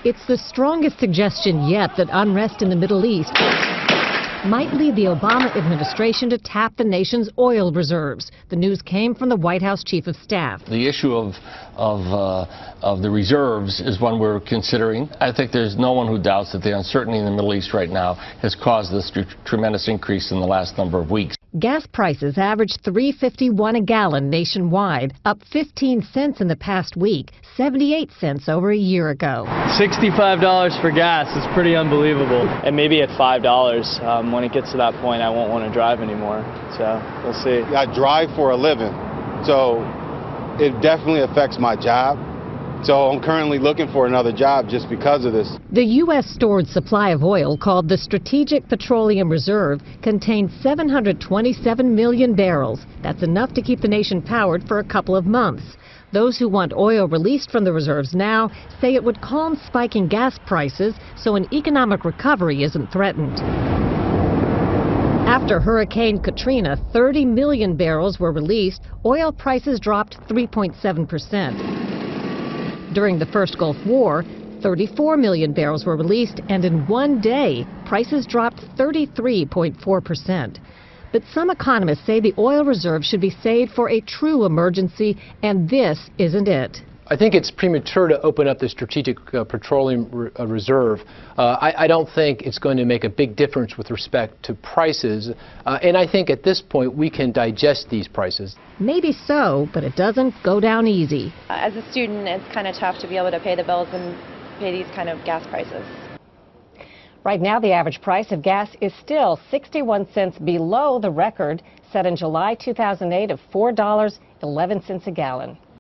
It's the strongest suggestion yet that unrest in the Middle East might lead the Obama administration to tap the nation's oil reserves. The news came from the White House chief of staff. The issue of the reserves is one we're considering. I think there's no one who doubts that the uncertainty in the Middle East right now has caused this tremendous increase in the last number of weeks. Gas prices averaged $3.51 a gallon nationwide, up 15 cents in the past week, 78 cents over a year ago. $65 for gas is pretty unbelievable. And maybe at $5, when it gets to that point, I won't want to drive anymore. So we'll see. I drive for a living, so it definitely affects my job. So I'm currently looking for another job just because of this. The U.S. stored supply of oil, called the Strategic Petroleum Reserve, contains 727 million barrels. That's enough to keep the nation powered for a couple of months. Those who want oil released from the reserves now say it would calm spiking gas prices so an economic recovery isn't threatened. After Hurricane Katrina, 30 million barrels were released. Oil prices dropped 3.7%. During the first Gulf War, 34 million barrels were released, and in one day, prices dropped 33.4%. But some economists say the oil reserve should be saved for a true emergency, and this isn't it. I think it's premature to open up the Strategic Petroleum Reserve. I don't think it's going to make a big difference with respect to prices, and I think at this point we can digest these prices. Maybe so, but it doesn't go down easy. As a student, it's kind of tough to be able to pay the bills and pay these kind of gas prices. Right now, the average price of gas is still 61 cents below the record set in July 2008 of $4.11 a gallon.